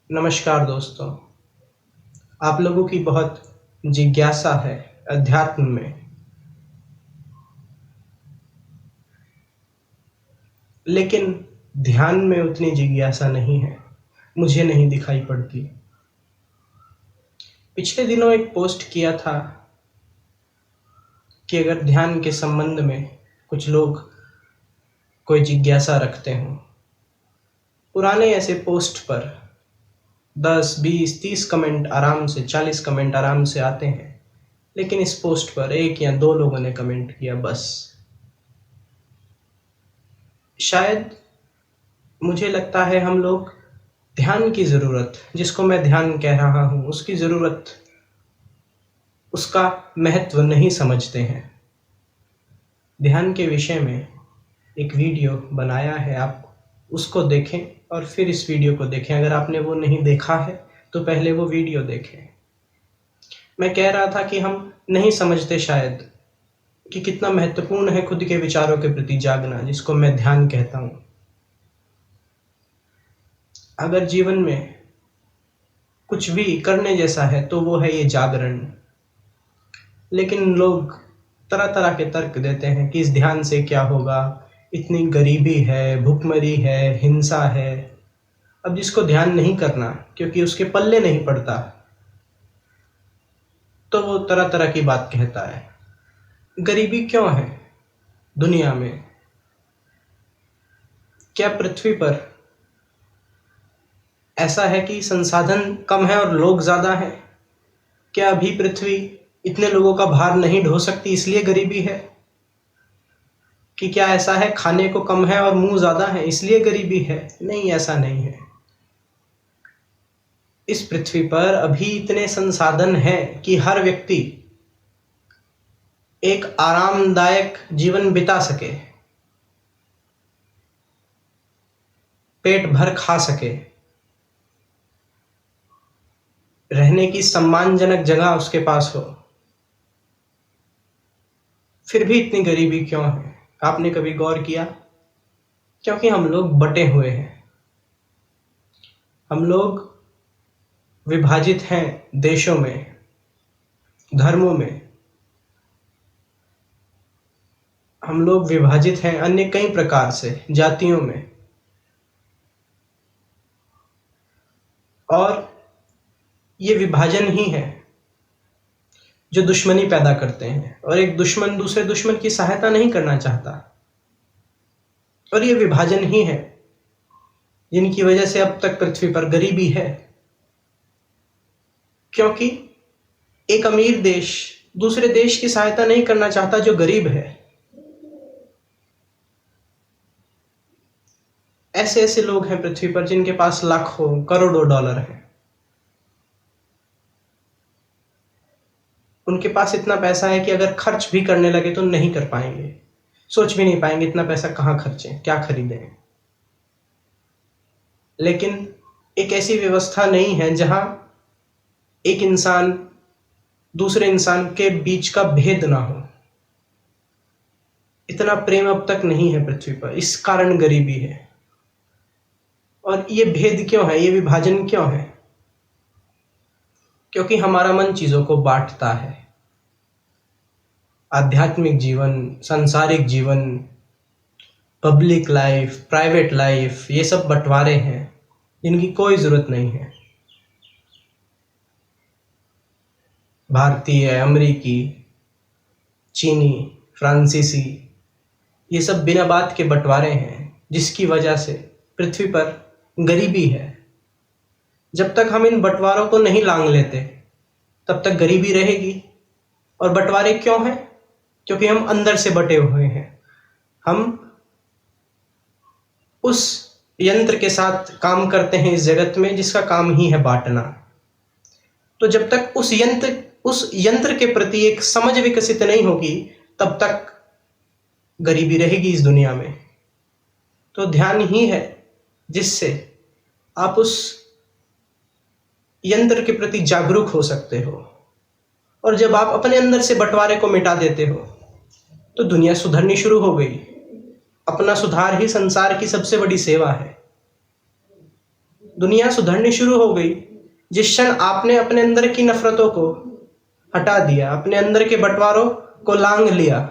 नमस्कार दोस्तों। आप लोगों की बहुत जिज्ञासा है अध्यात्म में, लेकिन ध्यान में उतनी जिज्ञासा नहीं है, मुझे नहीं दिखाई पड़ती। पिछले दिनों एक पोस्ट किया था कि अगर ध्यान के संबंध में कुछ लोग कोई जिज्ञासा रखते हों, पुराने ऐसे पोस्ट पर 10, 20, 30 कमेंट आराम से, 40 कमेंट आराम से आते हैं, लेकिन इस पोस्ट पर 1 या 2 लोगों ने कमेंट किया बस। शायद मुझे लगता है हम लोग ध्यान की ज़रूरत, जिसको मैं ध्यान कह रहा हूँ, उसकी ज़रूरत, उसका महत्व नहीं समझते हैं। ध्यान के विषय में एक वीडियो बनाया है, आप उसको देखें और फिर इस वीडियो को देखें। अगर आपने वो नहीं देखा है तो पहले वो वीडियो देखें। मैं कह रहा था कि हम नहीं समझते शायद कि कितना महत्वपूर्ण है खुद के विचारों के प्रति जागना, जिसको मैं ध्यान कहता हूँ। अगर जीवन में कुछ भी करने जैसा है तो वो है ये जागरण। लेकिन लोग तरह तरह के तर्क देते हैं कि इस ध्यान से क्या होगा, इतनी गरीबी है, भुखमरी है, हिंसा है। अब जिसको ध्यान नहीं करना क्योंकि उसके पल्ले नहीं पड़ता, तो वो तरह तरह की बात कहता है। गरीबी क्यों है दुनिया में? क्या पृथ्वी पर ऐसा है कि संसाधन कम है और लोग ज़्यादा हैं? क्या अभी पृथ्वी इतने लोगों का भार नहीं ढो सकती इसलिए गरीबी है? कि क्या ऐसा है खाने को कम है और मुंह ज़्यादा है इसलिए गरीबी है? नहीं, ऐसा नहीं है। इस पृथ्वी पर अभी इतने संसाधन हैं कि हर व्यक्ति एक आरामदायक जीवन बिता सके, पेट भर खा सके, रहने की सम्मानजनक जगह उसके पास हो। फिर भी इतनी गरीबी क्यों है? आपने कभी गौर किया? क्योंकि हम लोग बटे हुए हैं, हम लोग विभाजित हैं देशों में, धर्मों में, हम लोग विभाजित हैं अन्य कई प्रकार से, जातियों में। और ये विभाजन ही है जो दुश्मनी पैदा करते हैं, और एक दुश्मन दूसरे दुश्मन की सहायता नहीं करना चाहता। और ये विभाजन ही है जिनकी वजह से अब तक पृथ्वी पर गरीबी है। क्योंकि एक अमीर देश दूसरे देश की सहायता नहीं करना चाहता जो गरीब है। ऐसे ऐसे लोग हैं पृथ्वी पर जिनके पास लाखों करोड़ों डॉलर हैं। उनके पास इतना पैसा है कि अगर खर्च भी करने लगे तो नहीं कर पाएंगे, सोच भी नहीं पाएंगे इतना पैसा कहाँ खर्चें, क्या खरीदें। लेकिन एक ऐसी व्यवस्था नहीं है जहां एक इंसान दूसरे इंसान के बीच का भेद ना हो। इतना प्रेम अब तक नहीं है पृथ्वी पर, इस कारण गरीबी है। और ये भेद क्यों है, ये विभाजन क्यों है? क्योंकि हमारा मन चीजों को बांटता है। आध्यात्मिक जीवन, सांसारिक जीवन, पब्लिक लाइफ, प्राइवेट लाइफ, ये सब बंटवारे हैं जिनकी कोई जरूरत नहीं है। भारतीय, अमेरिकी, चीनी, फ्रांसीसी, ये सब बिना बात के बंटवारे हैं, जिसकी वजह से पृथ्वी पर गरीबी है। जब तक हम इन बंटवारों को नहीं लांग लेते तब तक गरीबी रहेगी। और बंटवारे क्यों हैं? क्योंकि हम अंदर से बटे हुए हैं। हम उस यंत्र के साथ काम करते हैं इस जगत में जिसका काम ही है बांटना। तो जब तक उस यंत्र के प्रति एक समझ विकसित नहीं होगी, तब तक गरीबी रहेगी इस दुनिया में। तो ध्यान ही है जिससे आप उस यंत्र के प्रति जागरूक हो सकते हो। और जब आप अपने अंदर से बंटवारे को मिटा देते हो तो दुनिया सुधरनी शुरू हो गई। अपना सुधार ही संसार की सबसे बड़ी सेवा है। दुनिया सुधरनी शुरू हो गई जिस क्षण आपने अपने अंदर की नफरतों को हटा दिया, अपने अंदर के बंटवारों को लांघ लिया।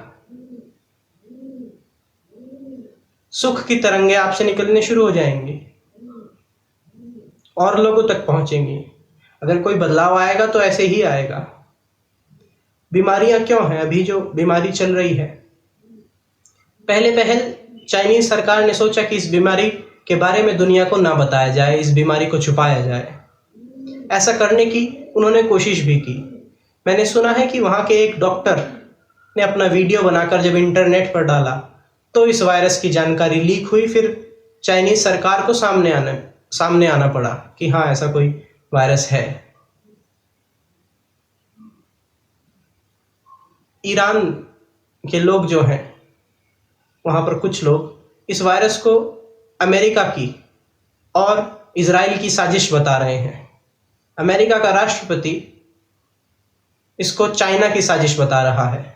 सुख की तरंगे आपसे निकलने शुरू हो जाएंगी और लोगों तक पहुंचेंगी। अगर कोई बदलाव आएगा तो ऐसे ही आएगा। बीमारियां क्यों हैं? अभी जो बीमारी चल रही है, पहल चाइनीज सरकार ने सोचा कि इस बीमारी के बारे में दुनिया को ना बताया जाए, इस बीमारी को छुपाया जाए। ऐसा करने की उन्होंने कोशिश भी की। मैंने सुना है कि वहां के एक डॉक्टर ने अपना वीडियो बनाकर जब इंटरनेट पर डाला तो इस वायरस की जानकारी लीक हुई। फिर चाइनीज सरकार को सामने आना पड़ा कि हाँ, ऐसा कोई वायरस है। ईरान के लोग जो हैं, वहां पर कुछ लोग इस वायरस को अमेरिका की और इजराइल की साजिश बता रहे हैं। अमेरिका का राष्ट्रपति इसको चाइना की साजिश बता रहा है।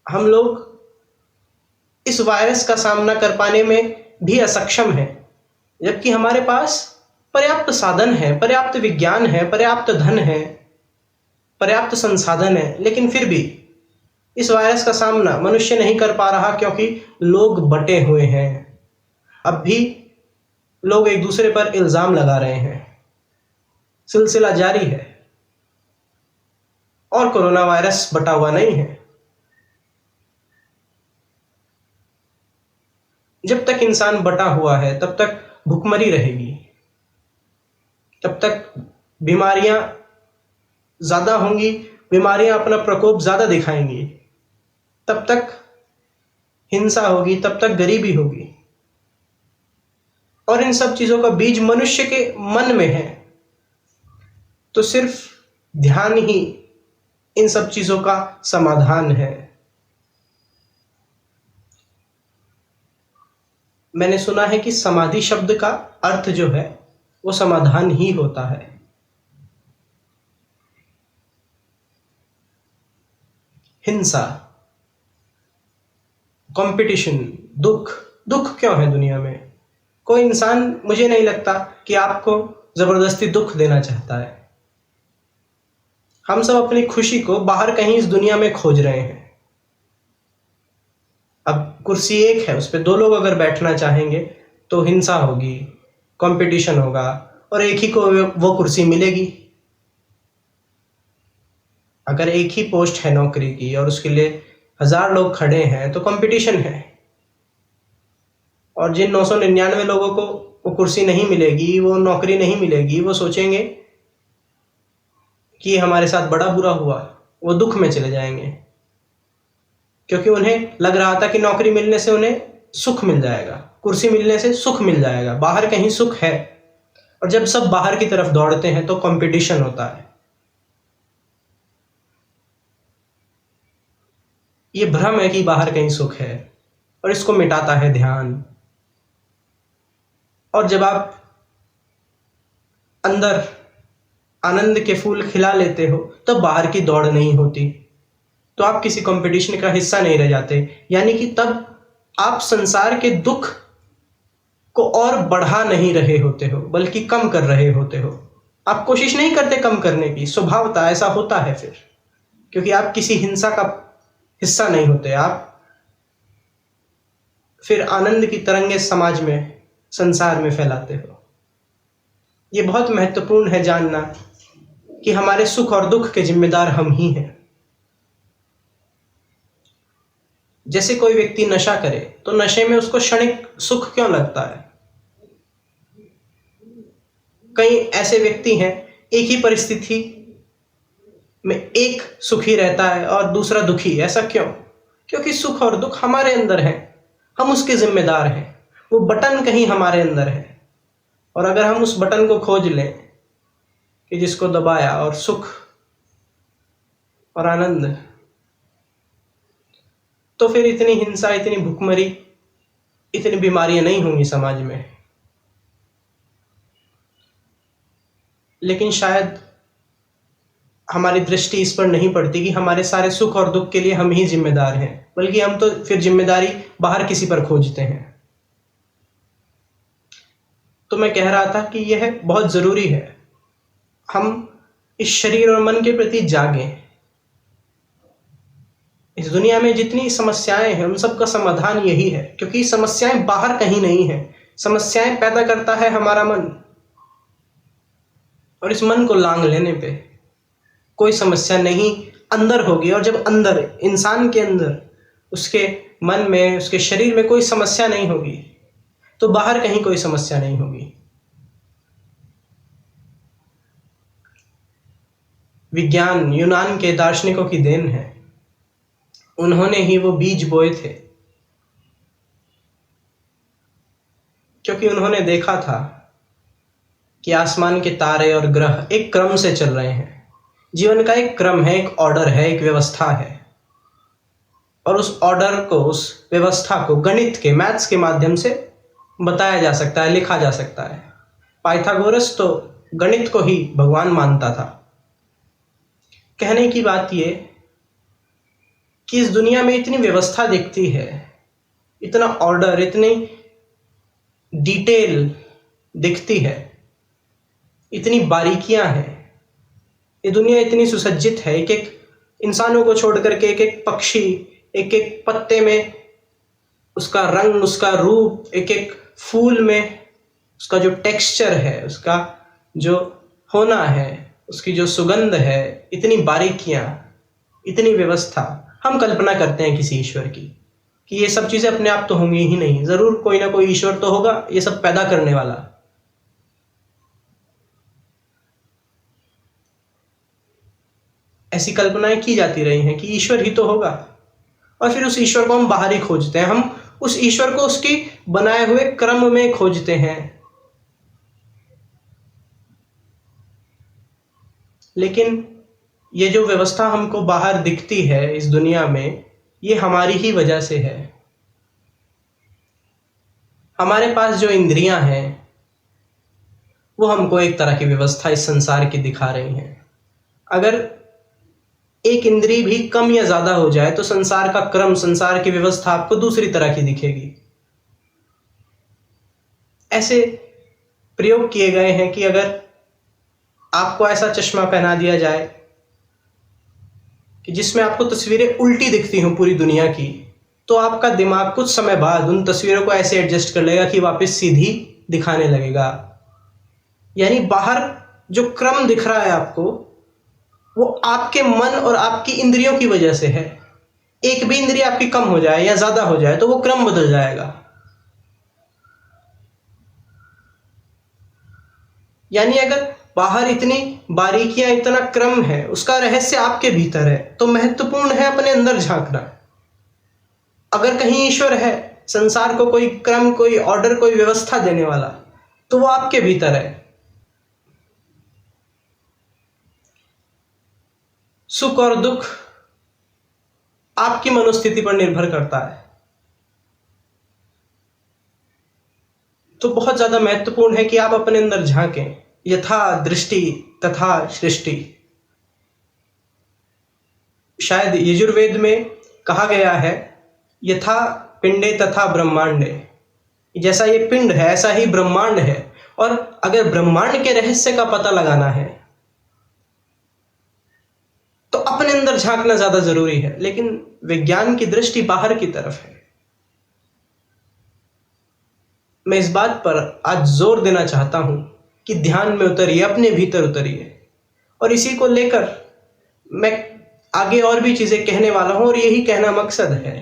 हम लोग इस वायरस का सामना कर पाने में भी असक्षम हैं, जबकि हमारे पास पर्याप्त साधन है, पर्याप्त विज्ञान है, पर्याप्त धन है, पर्याप्त संसाधन है, लेकिन फिर भी इस वायरस का सामना मनुष्य नहीं कर पा रहा क्योंकि लोग बटे हुए हैं। अब भी लोग एक दूसरे पर इल्जाम लगा रहे हैं। सिलसिला जारी है और कोरोना वायरस बटा हुआ नहीं है। जब तक इंसान बटा हुआ है तब तक भुखमरी रहेगी, तब तक बीमारियां ज्यादा होंगी, बीमारियां अपना प्रकोप ज्यादा दिखाएंगी, तब तक हिंसा होगी, तब तक गरीबी होगी। और इन सब चीजों का बीज मनुष्य के मन में है, तो सिर्फ ध्यान ही इन सब चीजों का समाधान है। मैंने सुना है कि समाधि शब्द का अर्थ जो है वो समाधान ही होता है। हिंसा, कंपटीशन, दुख क्यों है दुनिया में? कोई इंसान, मुझे नहीं लगता कि आपको जबरदस्ती दुख देना चाहता है। हम सब अपनी खुशी को बाहर कहीं इस दुनिया में खोज रहे हैं। अब कुर्सी एक है, उस पर 2 लोग अगर बैठना चाहेंगे तो हिंसा होगी, कंपटीशन होगा और एक ही को वो कुर्सी मिलेगी। अगर एक ही पोस्ट है नौकरी की और उसके लिए 1000 लोग खड़े हैं तो कंपटीशन है, और जिन 999 लोगों को वो कुर्सी नहीं मिलेगी, वो नौकरी नहीं मिलेगी, वो सोचेंगे कि हमारे साथ बड़ा बुरा हुआ, वो दुख में चले जाएंगे, क्योंकि उन्हें लग रहा था कि नौकरी मिलने से उन्हें सुख मिल जाएगा, कुर्सी मिलने से सुख मिल जाएगा, बाहर कहीं सुख है। और जब सब बाहर की तरफ दौड़ते हैं तो कंपटीशन होता है। ये भ्रम है कि बाहर कहीं सुख है और इसको मिटाता है ध्यान। और जब आप अंदर आनंद के फूल खिला लेते हो तब बाहर की दौड़ नहीं होती, तो आप किसी कंपटीशन का हिस्सा नहीं रह जाते। यानी कि तब आप संसार के दुख को और बढ़ा नहीं रहे होते हो, बल्कि कम कर रहे होते हो। आप कोशिश नहीं करते कम करने की, स्वभावतः ऐसा होता है फिर, क्योंकि आप किसी हिंसा का हिस्सा नहीं होते। आप फिर आनंद की तरंगे समाज में, संसार में फैलाते हो। ये बहुत महत्वपूर्ण है जानना कि हमारे सुख और दुख के जिम्मेदार हम ही हैं। जैसे कोई व्यक्ति नशा करे तो नशे में उसको क्षणिक सुख क्यों लगता है? कई ऐसे व्यक्ति हैं, एक ही परिस्थिति में एक सुखी रहता है और दूसरा दुखी। ऐसा क्यों? क्योंकि सुख और दुख हमारे अंदर है, हम उसके जिम्मेदार हैं। वो बटन कहीं हमारे अंदर है, और अगर हम उस बटन को खोज लें कि जिसको दबाया और सुख और आनंद, तो फिर इतनी हिंसा, इतनी भुखमरी, इतनी बीमारियां नहीं होंगी समाज में। लेकिन शायद हमारी दृष्टि इस पर नहीं पड़ती कि हमारे सारे सुख और दुख के लिए हम ही जिम्मेदार हैं, बल्कि हम तो फिर जिम्मेदारी बाहर किसी पर खोजते हैं। तो मैं कह रहा था कि यह बहुत ज़रूरी है, हम इस शरीर और मन के प्रति जागें। इस दुनिया में जितनी समस्याएं हैं उन सब का समाधान यही है, क्योंकि समस्याएं बाहर कहीं नहीं है, समस्याएं पैदा करता है हमारा मन। और इस मन को लांग लेने पे कोई समस्या नहीं अंदर होगी। और जब अंदर, इंसान के अंदर, उसके मन में, उसके शरीर में कोई समस्या नहीं होगी, तो बाहर कहीं कोई समस्या नहीं होगी। विज्ञान यूनान के दार्शनिकों की देन है, उन्होंने ही वो बीज बोए थे, क्योंकि उन्होंने देखा था कि आसमान के तारे और ग्रह एक क्रम से चल रहे हैं। जीवन का एक क्रम है, एक ऑर्डर है, एक व्यवस्था है। और उस ऑर्डर को, उस व्यवस्था को गणित के, मैथ्स के माध्यम से बताया जा सकता है, लिखा जा सकता है। पाइथागोरस तो गणित को ही भगवान मानता था। कहने की बात ये कि इस दुनिया में इतनी व्यवस्था दिखती है, इतना ऑर्डर, इतनी डिटेल दिखती है, इतनी बारीकियां हैं, ये दुनिया इतनी सुसज्जित है। एक एक इंसानों को छोड़ करके एक एक पक्षी, एक एक पत्ते में उसका रंग, उसका रूप, एक एक फूल में उसका जो टेक्सचर है, उसका जो होना है, उसकी जो सुगंध है, इतनी बारीकियां, इतनी व्यवस्था। हम कल्पना करते हैं किसी ईश्वर की कि ये सब चीजें अपने आप तो होंगी ही नहीं, जरूर कोई ना कोई ईश्वर तो होगा ये सब पैदा करने वाला। ऐसी कल्पनाएं की जाती रही हैं कि ईश्वर ही तो होगा, और फिर उस ईश्वर को हम बाहर ही खोजते हैं। हम उस ईश्वर को उसकी बनाए हुए क्रम में खोजते हैं। लेकिन ये जो व्यवस्था हमको बाहर दिखती है इस दुनिया में, ये हमारी ही वजह से है। हमारे पास जो इंद्रियां हैं वो हमको एक तरह की व्यवस्था इस संसार की दिखा रही हैं। अगर एक इंद्री भी कम या ज्यादा हो जाए तो संसार का क्रम, संसार की व्यवस्था आपको दूसरी तरह की दिखेगी। ऐसे प्रयोग किए गए हैं कि अगर आपको ऐसा चश्मा पहना दिया जाए कि जिसमें आपको तस्वीरें उल्टी दिखती हों पूरी दुनिया की, तो आपका दिमाग कुछ समय बाद उन तस्वीरों को ऐसे एडजस्ट कर लेगा कि वापस सीधी दिखाने लगेगा। यानी बाहर जो क्रम दिख रहा है आपको, वो आपके मन और आपकी इंद्रियों की वजह से है। एक भी इंद्रिय आपकी कम हो जाए या ज्यादा हो जाए तो वो क्रम बदल जाएगा। यानी अगर बाहर इतनी बारीकियां, इतना क्रम है, उसका रहस्य आपके भीतर है, तो महत्वपूर्ण है अपने अंदर झांकना। अगर कहीं ईश्वर है, संसार को कोई क्रम, कोई ऑर्डर, कोई व्यवस्था देने वाला, तो वो आपके भीतर है। सुख और दुख आपकी मनोस्थिति पर निर्भर करता है। तो बहुत ज्यादा महत्वपूर्ण है कि आप अपने अंदर झांकें। यथा दृष्टि तथा सृष्टि, शायद यजुर्वेद में कहा गया है, यथा पिंडे तथा ब्रह्मांडे, जैसा ये पिंड है ऐसा ही ब्रह्मांड है। और अगर ब्रह्मांड के रहस्य का पता लगाना है तो अपने अंदर झांकना ज्यादा जरूरी है। लेकिन विज्ञान की दृष्टि बाहर की तरफ है। मैं इस बात पर आज जोर देना चाहता हूं कि ध्यान में उतरिए, अपने भीतर उतरिए। और इसी को लेकर मैं आगे और भी चीजें कहने वाला हूं, और यही कहना मकसद है।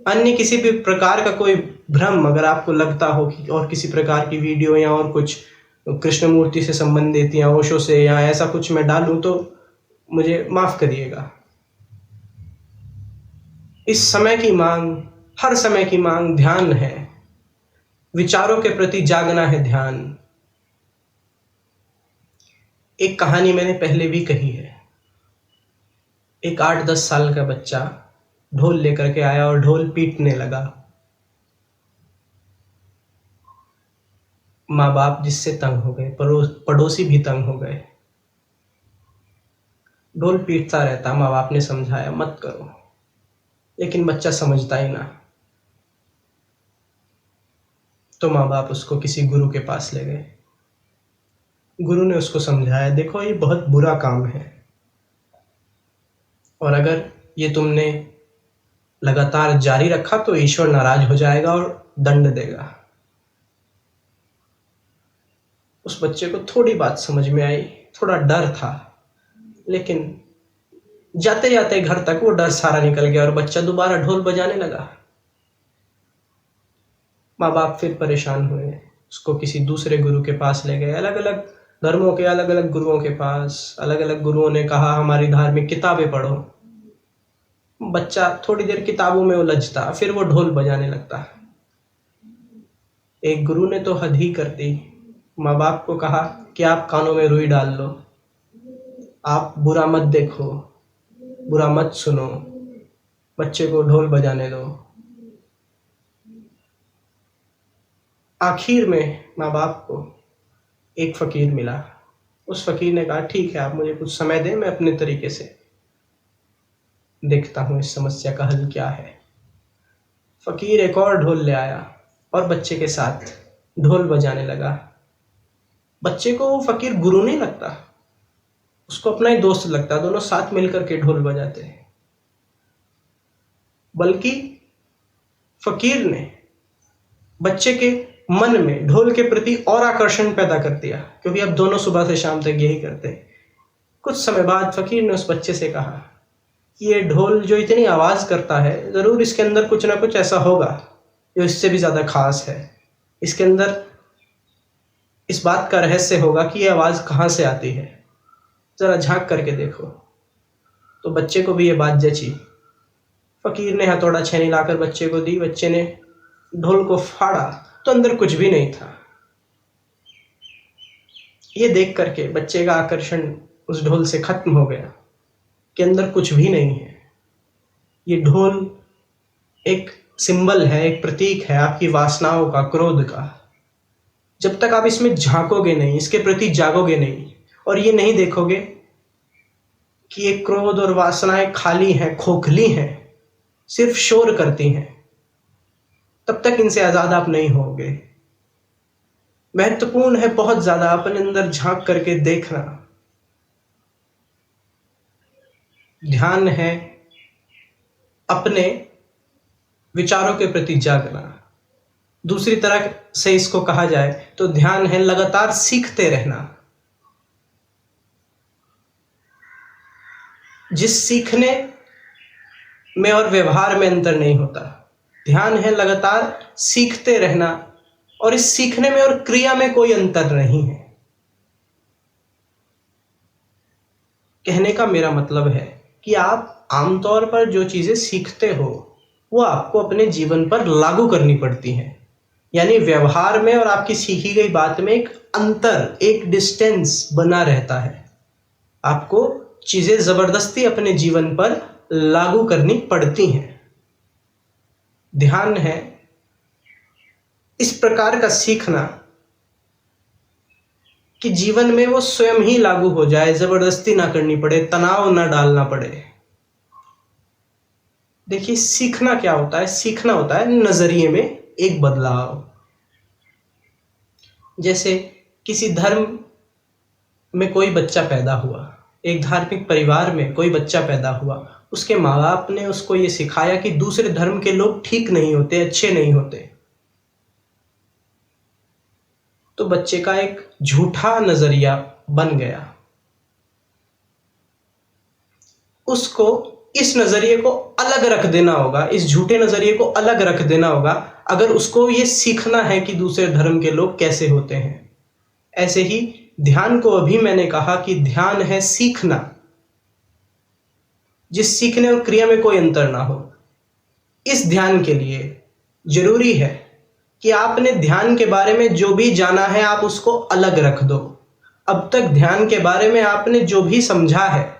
अन्य किसी भी प्रकार का कोई भ्रम अगर आपको लगता हो कि और किसी प्रकार की वीडियो या और कुछ कृष्णमूर्ति से संबंधित या ओशो से या ऐसा कुछ मैं डालूं, तो मुझे माफ करिएगा। इस समय की मांग, हर समय की मांग ध्यान है। विचारों के प्रति जागना है ध्यान। एक कहानी मैंने पहले भी कही है। एक 8-10 साल का बच्चा ढोल लेकर के आया और ढोल पीटने लगा। माँ बाप जिससे तंग हो गए, पड़ोसी भी तंग हो गए। ढोल पीटता रहता, माँ बाप ने समझाया मत करो, लेकिन बच्चा समझता ही ना। तो माँ बाप उसको किसी गुरु के पास ले गए। गुरु ने उसको समझाया, देखो ये बहुत बुरा काम है, और अगर ये तुमने लगातार जारी रखा तो ईश्वर नाराज हो जाएगा और दंड देगा। उस बच्चे को थोड़ी बात समझ में आई, थोड़ा डर था, लेकिन जाते जाते घर तक वो डर सारा निकल गया और बच्चा दोबारा ढोल बजाने लगा। माँ बाप फिर परेशान हुए, उसको किसी दूसरे गुरु के पास ले गए। अलग अलग धर्मों के अलग अलग गुरुओं के पास, अलग अलग गुरुओं ने कहा हमारी धार्मिक किताबें पढ़ो। बच्चा थोड़ी देर किताबों में उलझता, फिर वो ढोल बजाने लगता। एक गुरु ने तो हद ही कर दी, माँ बाप को कहा कि आप कानों में रुई डाल लो, आप बुरा मत देखो, बुरा मत सुनो, बच्चे को ढोल बजाने दो। आखिर में माँ बाप को एक फकीर मिला। उस फकीर ने कहा, ठीक है, आप मुझे कुछ समय दें, मैं अपने तरीके से देखता हूँ इस समस्या का हल क्या है। फकीर एक और ढोल ले आया और बच्चे के साथ ढोल बजाने लगा। बच्चे को वो फकीर गुरु नहीं लगता, उसको अपना ही दोस्त लगता, दोनों साथ मिलकर के ढोल बजाते हैं। बल्कि फकीर ने बच्चे के मन में ढोल के प्रति और आकर्षण पैदा कर दिया, क्योंकि अब दोनों सुबह से शाम तक यही करते हैं। कुछ समय बाद फकीर ने उस बच्चे से कहा, ये ढोल जो इतनी आवाज करता है, जरूर इसके अंदर कुछ ना कुछ ऐसा होगा जो इससे भी ज्यादा खास है। इसके अंदर इस बात का रहस्य होगा कि ये आवाज कहाँ से आती है, जरा झांक करके देखो। तो बच्चे को भी ये बात जची। फकीर ने हथौड़ा छेनी लाकर बच्चे को दी। बच्चे ने ढोल को फाड़ा तो अंदर कुछ भी नहीं था। ये देख करके बच्चे का आकर्षण उस ढोल से खत्म हो गया कि अंदर कुछ भी नहीं है। ये ढोल एक सिंबल है, एक प्रतीक है आपकी वासनाओं का, क्रोध का। जब तक आप इसमें झांकोगे नहीं, इसके प्रति जागोगे नहीं, और ये नहीं देखोगे कि ये क्रोध और वासनाएं खाली हैं, खोखली हैं, सिर्फ शोर करती हैं, तब तक इनसे आजाद आप नहीं होगे। महत्वपूर्ण है बहुत ज्यादा अपने अंदर झांक करके देखना। ध्यान है अपने विचारों के प्रति जागना। दूसरी तरह से इसको कहा जाए तो ध्यान है लगातार सीखते रहना। जिस सीखने में और व्यवहार में अंतर नहीं होता, ध्यान है लगातार सीखते रहना, और इस सीखने में और क्रिया में कोई अंतर नहीं है। कहने का मेरा मतलब है कि आप आमतौर पर जो चीजें सीखते हो वो आपको अपने जीवन पर लागू करनी पड़ती हैं। यानी व्यवहार में और आपकी सीखी गई बात में एक अंतर, एक डिस्टेंस बना रहता है। आपको चीजें जबरदस्ती अपने जीवन पर लागू करनी पड़ती हैं। ध्यान है इस प्रकार का सीखना कि जीवन में वो स्वयं ही लागू हो जाए, जबरदस्ती ना करनी पड़े, तनाव ना डालना पड़े। देखिए, सीखना क्या होता है? सीखना होता है नजरिए में एक बदलाव। जैसे किसी धर्म में कोई बच्चा पैदा हुआ, एक धार्मिक परिवार में कोई बच्चा पैदा हुआ, उसके माँ बाप ने उसको ये सिखाया कि दूसरे धर्म के लोग ठीक नहीं होते, अच्छे नहीं होते। तो बच्चे का एक झूठा नजरिया बन गया। उसको इस नजरिए को अलग रख देना होगा, इस झूठे नजरिए को अलग रख देना होगा, अगर उसको ये सीखना है कि दूसरे धर्म के लोग कैसे होते हैं। ऐसे ही ध्यान को अभी मैंने कहा कि ध्यान है सीखना, जिस सीखने और क्रिया में कोई अंतर ना हो। इस ध्यान के लिए जरूरी है कि आपने ध्यान के बारे में जो भी जाना है आप उसको अलग रख दो। अब तक ध्यान के बारे में आपने जो भी समझा है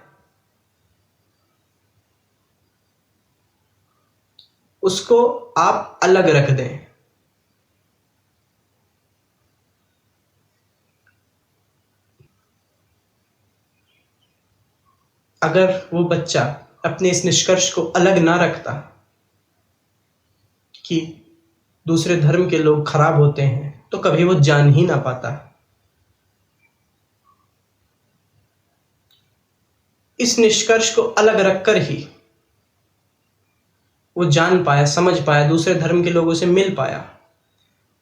उसको आप अलग रख दें। अगर वो बच्चा अपने इस निष्कर्ष को अलग ना रखता कि दूसरे धर्म के लोग खराब होते हैं तो कभी वो जान ही ना पाता। इस निष्कर्ष को अलग रखकर ही वो जान पाया, समझ पाया, दूसरे धर्म के लोगों से मिल पाया।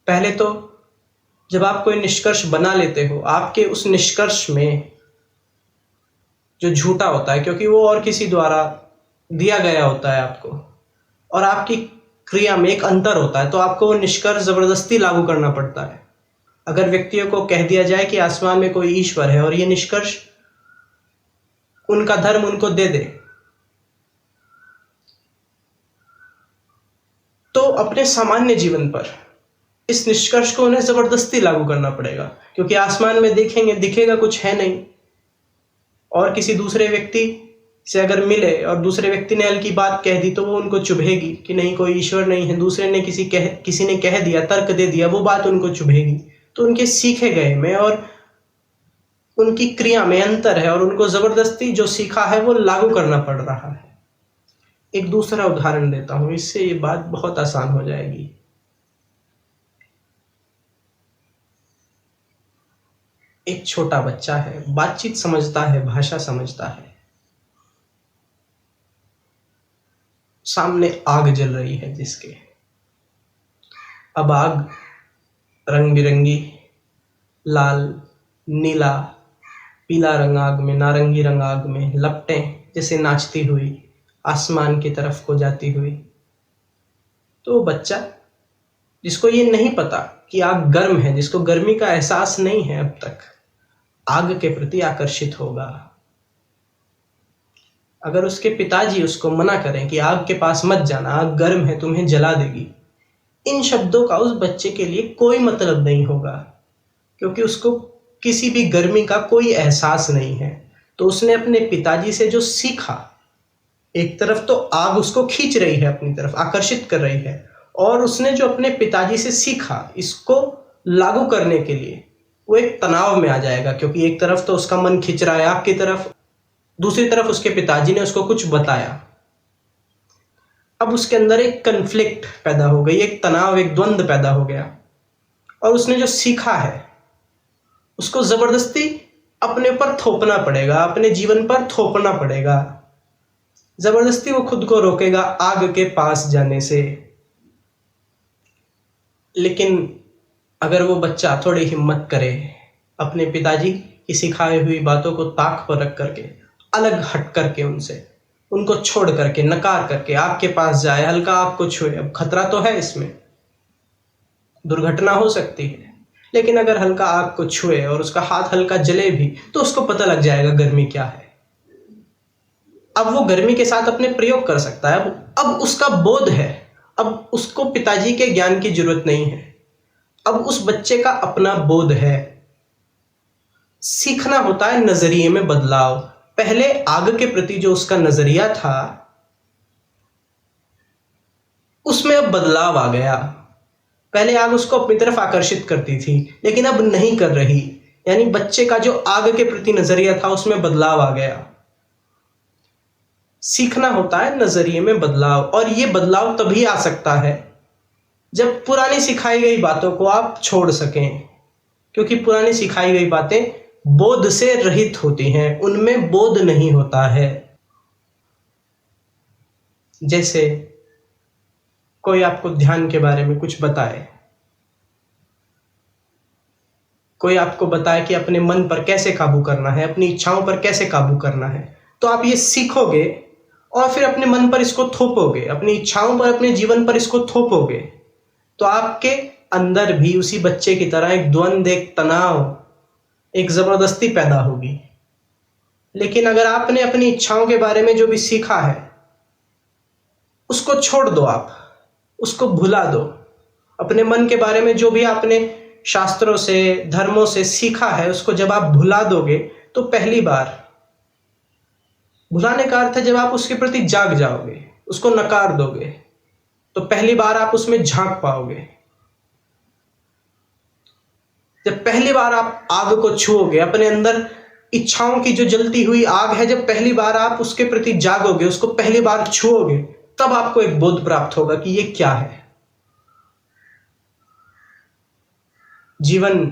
पहले तो जब आप कोई निष्कर्ष बना लेते हो, आपके उस निष्कर्ष में जो झूठा होता है, क्योंकि वो और किसी द्वारा दिया गया होता है आपको, और आपकी क्रिया में एक अंतर होता है, तो आपको वो निष्कर्ष जबरदस्ती लागू करना पड़ता है। अगर व्यक्तियों को कह दिया जाए कि आसमान में कोई ईश्वर है और ये निष्कर्ष उनका धर्म उनको दे दे, तो अपने सामान्य जीवन पर इस निष्कर्ष को उन्हें जबरदस्ती लागू करना पड़ेगा, क्योंकि आसमान में देखेंगे, दिखेगा कुछ है नहीं। और किसी दूसरे व्यक्ति से अगर मिले और दूसरे व्यक्ति ने हल्की बात कह दी तो वो उनको चुभेगी कि नहीं, कोई ईश्वर नहीं है। दूसरे ने किसी ने कह दिया, तर्क दे दिया, वो बात उनको चुभेगी। तो उनके सीखे गए में और उनकी क्रिया में अंतर है और उनको जबरदस्ती जो सीखा है वो लागू करना पड़ रहा है। एक दूसरा उदाहरण देता हूं, इससे ये बात बहुत आसान हो जाएगी। एक छोटा बच्चा है, बातचीत समझता है, भाषा समझता है। सामने आग जल रही है जिसके, अब आग रंग बिरंगी, लाल, नीला, पीला रंग आग में, नारंगी रंग आग में, लपटें जैसे नाचती हुई आसमान की तरफ को जाती हुई। तो वो बच्चा जिसको ये नहीं पता कि आग गर्म है, जिसको गर्मी का एहसास नहीं है अब तक, आग के प्रति आकर्षित होगा। अगर उसके पिताजी उसको मना करें कि आग के पास मत जाना, आग गर्म है, तुम्हें जला देगी, इन शब्दों का उस बच्चे के लिए कोई मतलब नहीं होगा, क्योंकि उसको किसी भी गर्मी का कोई एहसास नहीं है। तो उसने अपने पिताजी से जो सीखा, एक तरफ तो आग उसको खींच रही है अपनी तरफ, आकर्षित कर रही है, और उसने जो अपने पिताजी से सीखा, इसको लागू करने के लिए वो एक तनाव में आ जाएगा, क्योंकि एक तरफ तो उसका मन खिंच रहा है आग की तरफ, दूसरी तरफ उसके पिताजी ने उसको कुछ बताया। अब उसके अंदर एक कन्फ्लिक्ट पैदा हो गई, एक तनाव, एक द्वंद्व पैदा हो गया, और उसने जो सीखा है उसको जबरदस्ती अपने पर थोपना पड़ेगा, अपने जीवन पर थोपना पड़ेगा। जबरदस्ती वो खुद को रोकेगा आग के पास जाने से। लेकिन अगर वो बच्चा थोड़ी हिम्मत करे, अपने पिताजी की सिखाई हुई बातों को ताक पर रख करके, अलग हट करके उनको छोड़ करके, नकार करके आग के पास जाए, हल्का आग को छुए, अब खतरा तो है, इसमें दुर्घटना हो सकती है, लेकिन अगर हल्का आग को छुए और उसका हाथ हल्का जले भी तो उसको पता लग जाएगा गर्मी क्या है। अब वो गर्मी के साथ अपने प्रयोग कर सकता है। अब उसका बोध है, अब उसको पिताजी के ज्ञान की जरूरत नहीं है, अब उस बच्चे का अपना बोध है। सीखना होता है नजरिए में बदलाव। पहले आग के प्रति जो उसका नजरिया था उसमें अब बदलाव आ गया। पहले आग उसको अपनी तरफ आकर्षित करती थी, लेकिन अब नहीं कर रही, यानी बच्चे का जो आग के प्रति नजरिया था उसमें बदलाव आ गया। सीखना होता है नजरिए में बदलाव, और ये बदलाव तभी आ सकता है जब पुरानी सिखाई गई बातों को आप छोड़ सकें, क्योंकि पुरानी सिखाई गई बातें बोध से रहित होती हैं, उनमें बोध नहीं होता है। जैसे कोई आपको ध्यान के बारे में कुछ बताए, कोई आपको बताए कि अपने मन पर कैसे काबू करना है, अपनी इच्छाओं पर कैसे काबू करना है, तो आप ये सीखोगे और फिर अपने मन पर इसको थोपोगे, अपनी इच्छाओं पर, अपने जीवन पर इसको थोपोगे, तो आपके अंदर भी उसी बच्चे की तरह एक द्वंद्व, एक तनाव, एक जबरदस्ती पैदा होगी। लेकिन अगर आपने अपनी इच्छाओं के बारे में जो भी सीखा है उसको छोड़ दो, आप उसको भुला दो। अपने मन के बारे में जो भी आपने शास्त्रों से, धर्मों से सीखा है, उसको जब आप भुला दोगे तो पहली बार, भुलाने का अर्थ है जब आप उसके प्रति जाग जाओगे, उसको नकार दोगे, तो पहली बार आप उसमें झांक पाओगे। जब पहली बार आप आग को छुओगे, अपने अंदर इच्छाओं की जो जलती हुई आग है, जब पहली बार आप उसके प्रति जागोगे, उसको पहली बार छुओगे, तब आपको एक बोध प्राप्त होगा कि ये क्या है। जीवन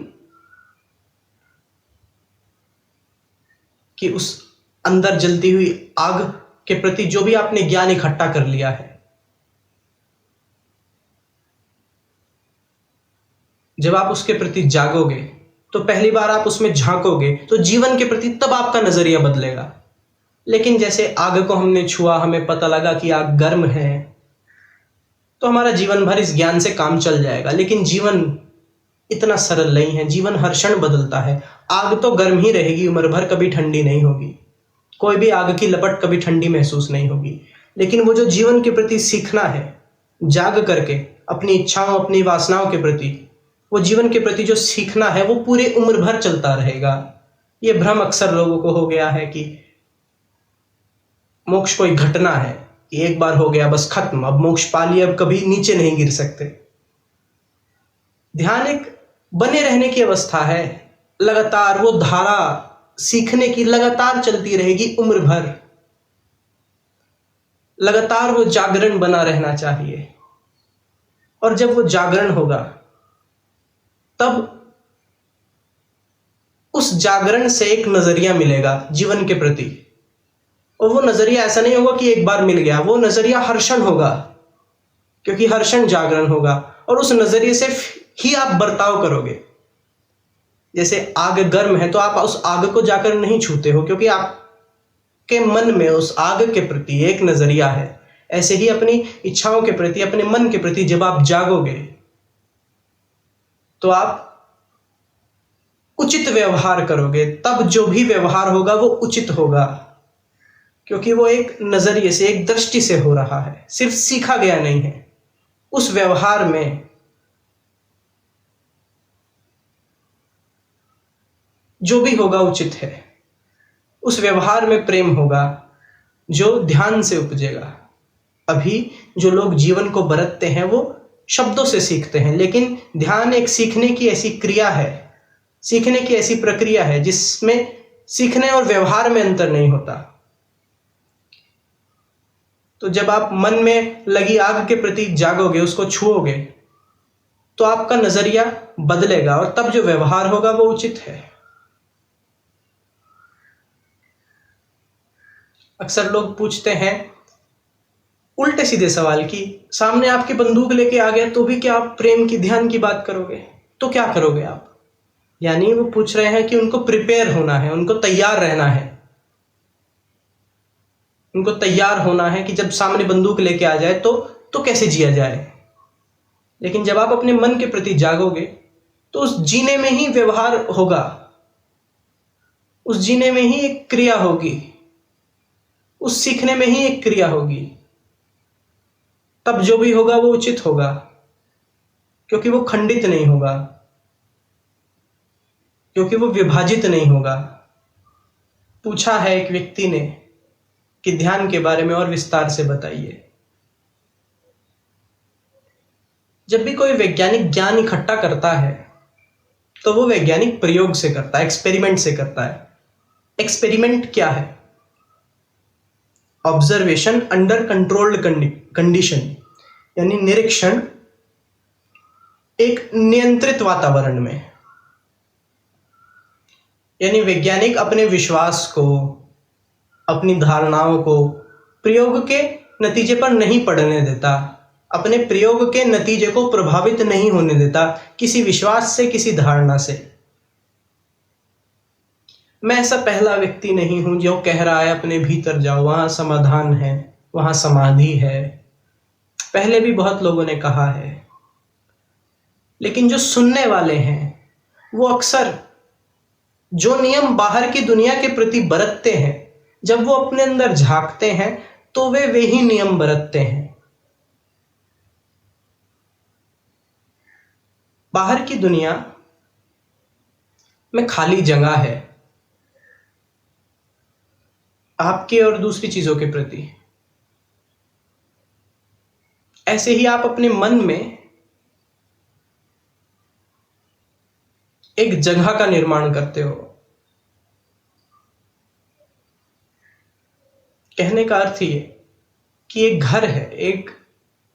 की उस अंदर जलती हुई आग के प्रति जो भी आपने ज्ञान इकट्ठा कर लिया है, जब आप उसके प्रति जागोगे तो पहली बार आप उसमें झांकोगे तो जीवन के प्रति तब आपका नजरिया बदलेगा। लेकिन जैसे आग को हमने छुआ, हमें पता लगा कि आग गर्म है, तो हमारा जीवन भर इस ज्ञान से काम चल जाएगा। लेकिन जीवन इतना सरल नहीं है, जीवन हर क्षण बदलता है। आग तो गर्म ही रहेगी उम्र भर, कभी ठंडी नहीं होगी। कोई भी आग की लपट कभी ठंडी महसूस नहीं होगी। लेकिन वो जो जीवन के प्रति सीखना है, जाग करके अपनी इच्छाओं, अपनी वासनाओं के प्रति, वो जीवन के प्रति जो सीखना है, वो पूरे उम्र भर चलता रहेगा। ये भ्रम अक्सर लोगों को हो गया है कि मोक्ष कोई घटना है कि एक बार हो गया बस खत्म, अब मोक्ष पा लिया, अब कभी नीचे नहीं गिर सकते। ध्यान एक बने रहने की अवस्था है, लगातार वो धारा सीखने की लगातार चलती रहेगी उम्र भर। लगातार वो जागरण बना रहना चाहिए, और जब वो जागरण होगा तब उस जागरण से एक नजरिया मिलेगा जीवन के प्रति। और वो नजरिया ऐसा नहीं होगा कि एक बार मिल गया, वो नजरिया हर क्षण होगा, क्योंकि हर क्षण जागरण होगा। और उस नजरिए से ही आप बर्ताव करोगे। जैसे आग गर्म है तो आप उस आग को जाकर नहीं छूते हो, क्योंकि आपके मन में उस आग के प्रति एक नजरिया है। ऐसे ही अपनी इच्छाओं के प्रति, अपने मन के प्रति जब आप जागोगे तो आप उचित व्यवहार करोगे। तब जो भी व्यवहार होगा वो उचित होगा, क्योंकि वो एक नजरिए से, एक दृष्टि से हो रहा है, सिर्फ सीखा गया नहीं है। उस व्यवहार में जो भी होगा उचित है। उस व्यवहार में प्रेम होगा जो ध्यान से उपजेगा। अभी जो लोग जीवन को बरतते हैं वो शब्दों से सीखते हैं, लेकिन ध्यान एक सीखने की ऐसी क्रिया है, सीखने की ऐसी प्रक्रिया है जिसमें सीखने और व्यवहार में अंतर नहीं होता। तो जब आप मन में लगी आग के प्रति जागोगे, उसको छुओगे, तो आपका नजरिया बदलेगा, और तब जो व्यवहार होगा वो उचित है। अक्सर लोग पूछते हैं उल्टे सीधे सवाल कि सामने आपकी बंदूक लेके आ गया तो भी क्या आप प्रेम की, ध्यान की बात करोगे? तो क्या करोगे आप? यानी वो पूछ रहे हैं कि उनको प्रिपेयर होना है, उनको तैयार रहना है, उनको तैयार होना है कि जब सामने बंदूक लेके आ जाए तो कैसे जिया जाए। लेकिन जब आप अपने मन के प्रति जागोगे तो उस जीने में ही व्यवहार होगा, उस जीने में ही एक क्रिया होगी, उस सीखने में ही एक क्रिया होगी। तब जो भी होगा वो उचित होगा, क्योंकि वो खंडित नहीं होगा, क्योंकि वो विभाजित नहीं होगा। पूछा है एक व्यक्ति ने कि ध्यान के बारे में और विस्तार से बताइए। जब भी कोई वैज्ञानिक ज्ञान इकट्ठा करता है तो वो वैज्ञानिक प्रयोग से करता है, एक्सपेरिमेंट से करता है। एक्सपेरिमेंट क्या है? ऑब्जर्वेशन अंडर कंट्रोल्ड कंडीशन, यानी निरीक्षण एक नियंत्रित वातावरण में। यानी वैज्ञानिक अपने विश्वास को, अपनी धारणाओं को प्रयोग के नतीजे पर नहीं पड़ने देता, अपने प्रयोग के नतीजे को प्रभावित नहीं होने देता किसी विश्वास से, किसी धारणा से। मैं ऐसा पहला व्यक्ति नहीं हूं जो कह रहा है अपने भीतर जाओ, वहां समाधान है, वहां समाधि है। पहले भी बहुत लोगों ने कहा है, लेकिन जो सुनने वाले हैं वो अक्सर जो नियम बाहर की दुनिया के प्रति बरतते हैं, जब वो अपने अंदर झांकते हैं तो वे वही नियम बरतते हैं। बाहर की दुनिया में खाली जगह है आपके और दूसरी चीजों के प्रति। ऐसे ही आप अपने मन में एक जगह का निर्माण करते हो। कहने का अर्थ ये कि एक घर है, एक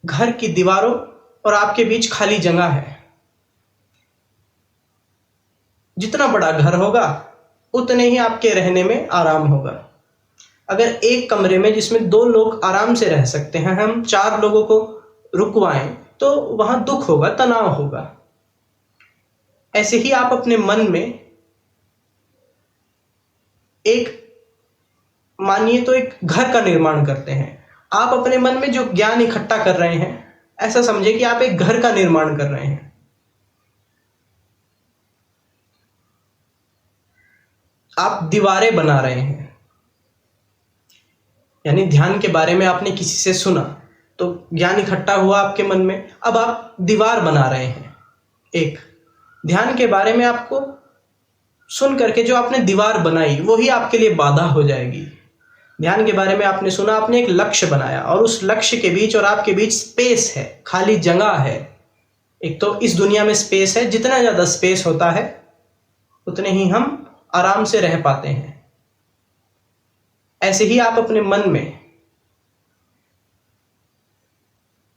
घर की दीवारों और आपके बीच खाली जगह है। जितना बड़ा घर होगा उतने ही आपके रहने में आराम होगा। अगर एक कमरे में जिसमें 2 लोग आराम से रह सकते हैं, हम 4 लोगों को रुकवाएं तो वहां दुख होगा, तनाव होगा। ऐसे ही आप अपने मन में एक, मानिए तो एक घर का निर्माण करते हैं। आप अपने मन में जो ज्ञान इकट्ठा कर रहे हैं, ऐसा समझे कि आप एक घर का निर्माण कर रहे हैं। आप दीवारें बना रहे हैं, यानी ध्यान के बारे में आपने किसी से सुना तो ज्ञान इकट्ठा हुआ आपके मन में, अब आप दीवार बना रहे हैं। एक ध्यान के बारे में आपको सुन करके जो आपने दीवार बनाई वही आपके लिए बाधा हो जाएगी। ध्यान के बारे में आपने सुना, आपने एक लक्ष्य बनाया और उस लक्ष्य के बीच और आपके बीच स्पेस है, खाली जगह है। एक तो इस दुनिया में स्पेस है, जितना ज्यादा स्पेस होता है उतने ही हम आराम से रह पाते हैं। ऐसे ही आप अपने मन में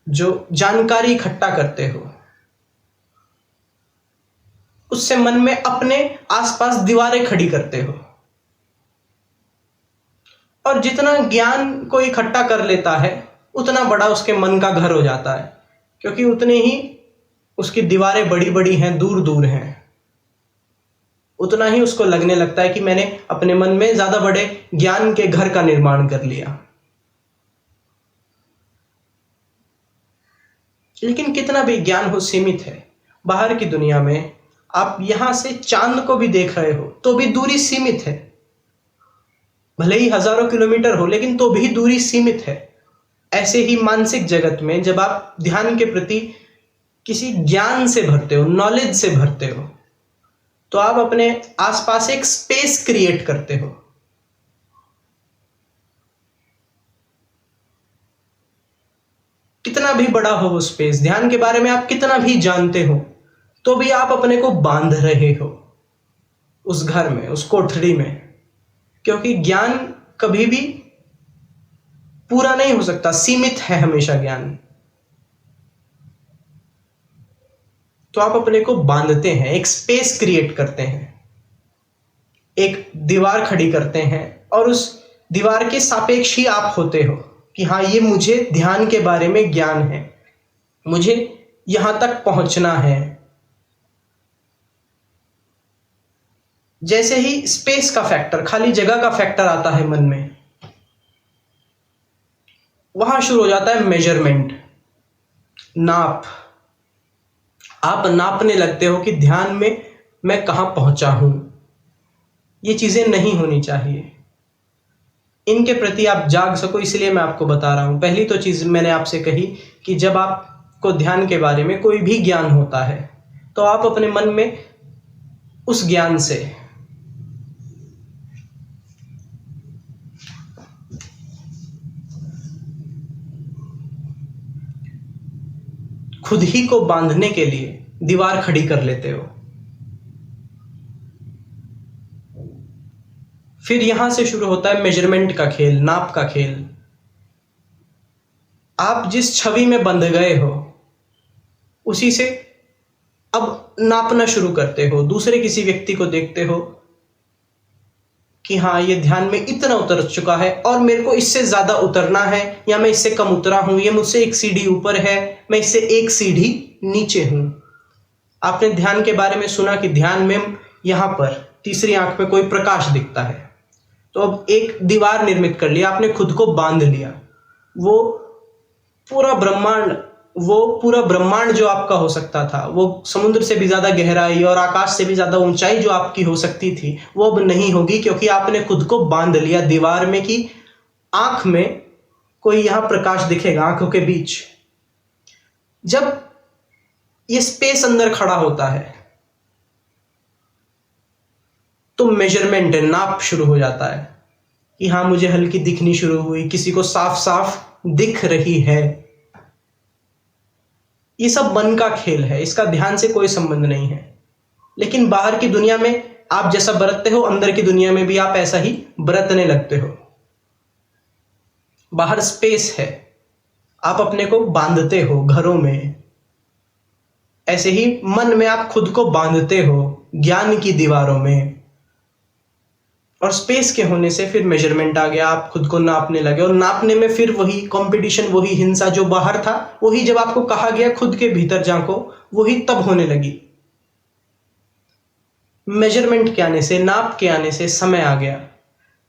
जो जानकारी इकट्ठा करते हो उससे मन में अपने आसपास दीवारें खड़ी करते हो, और जितना ज्ञान को इकट्ठा कर लेता है उतना बड़ा उसके मन का घर हो जाता है, क्योंकि उतने ही उसकी दीवारें बड़ी बड़ी हैं, दूर दूर हैं। उतना ही उसको लगने लगता है कि मैंने अपने मन में ज्यादा बड़े ज्ञान के घर का निर्माण कर लिया। लेकिन कितना भी ज्ञान हो सीमित है। बाहर की दुनिया में आप यहां से चांद को भी देख रहे हो तो भी दूरी सीमित है, भले ही हजारों किलोमीटर हो लेकिन तो भी दूरी सीमित है। ऐसे ही मानसिक जगत में जब आप ध्यान के प्रति किसी ज्ञान से भरते हो, नॉलेज से भरते हो, तो आप अपने आसपास एक स्पेस क्रिएट करते हो। कितना भी बड़ा हो वो स्पेस, ध्यान के बारे में आप कितना भी जानते हो तो भी आप अपने को बांध रहे हो उस घर में, उस कोठरी में, क्योंकि ज्ञान कभी भी पूरा नहीं हो सकता, सीमित है हमेशा ज्ञान। तो आप अपने को बांधते हैं, एक स्पेस क्रिएट करते हैं, एक दीवार खड़ी करते हैं, और उस दीवार के सापेक्ष ही आप होते हो कि हाँ, ये मुझे ध्यान के बारे में ज्ञान है, मुझे यहां तक पहुंचना है। जैसे ही स्पेस का फैक्टर, खाली जगह का फैक्टर आता है मन में, वहां शुरू हो जाता है मेजरमेंट, नाप। आप नापने लगते हो कि ध्यान में मैं कहां पहुंचा हूं। ये चीजें नहीं होनी चाहिए, इनके प्रति आप जाग सको इसलिए मैं आपको बता रहा हूं। पहली तो चीज मैंने आपसे कही कि जब आपको ध्यान के बारे में कोई भी ज्ञान होता है तो आप अपने मन में उस ज्ञान से खुद ही को बांधने के लिए दीवार खड़ी कर लेते हो। फिर यहां से शुरू होता है मेजरमेंट का खेल, नाप का खेल। आप जिस छवि में बंध गए हो उसी से अब नापना शुरू करते हो। दूसरे किसी व्यक्ति को देखते हो कि हाँ, ये ध्यान में इतना उतर चुका है और मेरे को इससे ज्यादा उतरना है, या मैं इससे कम उतरा हूं, ये मुझसे एक सीढ़ी ऊपर है, मैं इससे एक सीढ़ी नीचे हूं। आपने ध्यान के बारे में सुना कि ध्यान में यहां पर तीसरी आंख पे कोई प्रकाश दिखता है, तो अब एक दीवार निर्मित कर लिया, आपने खुद को बांध लिया। वो पूरा ब्रह्मांड जो आपका हो सकता था, वो समुद्र से भी ज्यादा गहराई और आकाश से भी ज्यादा ऊंचाई जो आपकी हो सकती थी, वो अब नहीं होगी, क्योंकि आपने खुद को बांध लिया दीवार में कि आंख में कोई यहां प्रकाश दिखेगा, आंखों के बीच। जब ये स्पेस अंदर खड़ा होता है तो मेजरमेंट, नाप शुरू हो जाता है कि हाँ, मुझे हल्की दिखनी शुरू हुई, किसी को साफ साफ दिख रही है। ये सब मन का खेल है, इसका ध्यान से कोई संबंध नहीं है। लेकिन बाहर की दुनिया में आप जैसा बरतते हो, अंदर की दुनिया में भी आप ऐसा ही बरतने लगते हो। बाहर स्पेस है, आप अपने को बांधते हो घरों में। ऐसे ही मन में आप खुद को बांधते हो ज्ञान की दीवारों में। और स्पेस के होने से फिर मेजरमेंट आ गया, आप खुद को नापने लगे, और नापने में फिर वही कंपटीशन, वही हिंसा जो बाहर था, वही जब आपको कहा गया खुद के भीतर झांको, वही तब होने लगी। मेजरमेंट के आने से, नाप के आने से समय आ गया।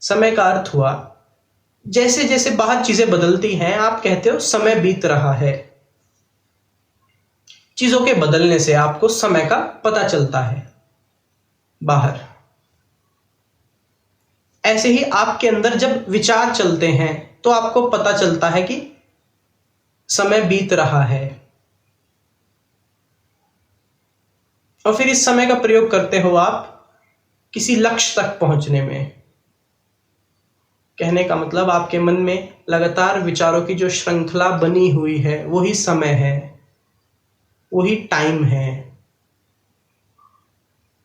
समय का अर्थ हुआ जैसे जैसे बाहर चीजें बदलती हैं, आप कहते हो समय बीत रहा है। चीजों के बदलने से आपको समय का पता चलता है बाहर। ऐसे ही आपके अंदर जब विचार चलते हैं तो आपको पता चलता है कि समय बीत रहा है। और फिर इस समय का प्रयोग करते हो आप किसी लक्ष्य तक पहुंचने में। कहने का मतलब आपके मन में लगातार विचारों की जो श्रृंखला बनी हुई है, वही समय है, वही टाइम है।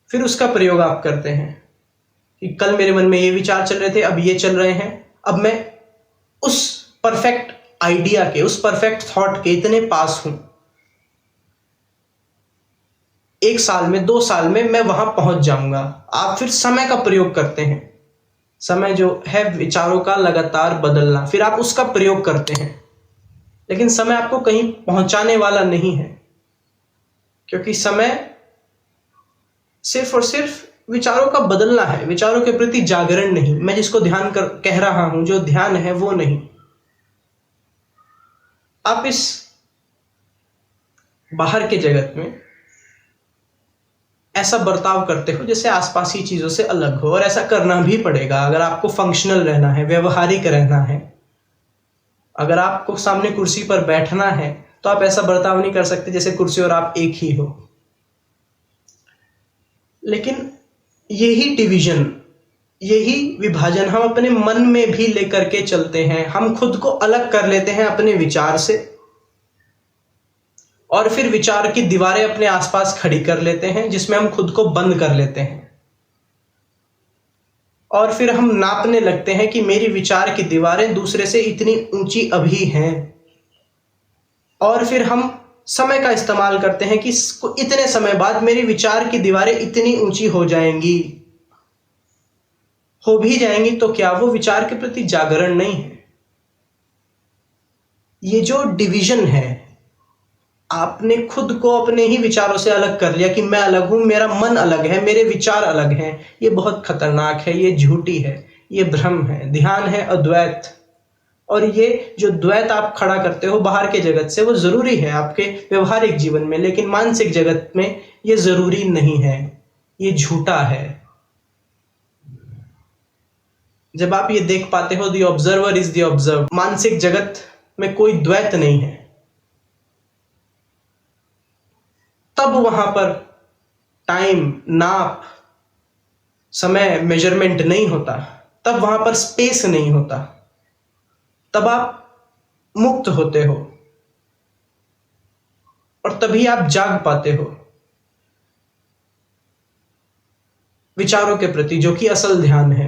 फिर उसका प्रयोग आप करते हैं कि कल मेरे मन में ये विचार चल रहे थे, अब ये चल रहे हैं, अब मैं उस परफेक्ट आइडिया के, उस परफेक्ट थॉट के इतने पास हूं, 1 साल में, 2 साल में मैं वहां पहुंच जाऊंगा। आप फिर समय का प्रयोग करते हैं। समय जो है विचारों का लगातार बदलना, फिर आप उसका प्रयोग करते हैं। लेकिन समय आपको कहीं पहुंचाने वाला नहीं है, क्योंकि समय सिर्फ और सिर्फ विचारों का बदलना है, विचारों के प्रति जागरण नहीं। मैं जिसको ध्यान कह रहा हूं, जो ध्यान है वो नहीं। आप इस बाहर के जगत में ऐसा बर्ताव करते हो जैसे आसपासी चीजों से अलग हो, और ऐसा करना भी पड़ेगा अगर आपको फंक्शनल रहना है, व्यवहारिक रहना है। अगर आपको सामने कुर्सी पर बैठना है तो आप ऐसा बर्ताव नहीं कर सकते जैसे कुर्सी और आप एक ही हो। लेकिन यही डिवीजन, यही विभाजन हम अपने मन में भी लेकर के चलते हैं। हम खुद को अलग कर लेते हैं अपने विचार से, और फिर विचार की दीवारें अपने आसपास खड़ी कर लेते हैं, जिसमें हम खुद को बंद कर लेते हैं। और फिर हम नापने लगते हैं कि मेरी विचार की दीवारें दूसरे से इतनी ऊंची अभी हैं। और फिर हम समय का इस्तेमाल करते हैं कि इतने समय बाद मेरी विचार की दीवारें इतनी ऊंची हो जाएंगी। हो भी जाएंगी तो क्या, वो विचार के प्रति जागरण नहीं है। ये जो डिवीजन है, आपने खुद को अपने ही विचारों से अलग कर लिया कि मैं अलग हूं, मेरा मन अलग है, मेरे विचार अलग हैं। ये बहुत खतरनाक है, ये झूठी है, ये भ्रम है। ध्यान है अद्वैत। और ये जो द्वैत आप खड़ा करते हो बाहर के जगत से, वो जरूरी है आपके व्यवहारिक जीवन में, लेकिन मानसिक जगत में ये जरूरी नहीं है, ये झूठा है। जब आप ये देख पाते हो, the observer is the observe, मानसिक जगत में कोई द्वैत नहीं है, तब वहां पर टाइम, नाप, समय, मेजरमेंट नहीं होता। तब वहां पर स्पेस नहीं होता। तब आप मुक्त होते हो, और तभी आप जाग पाते हो विचारों के प्रति, जो कि असल ध्यान है।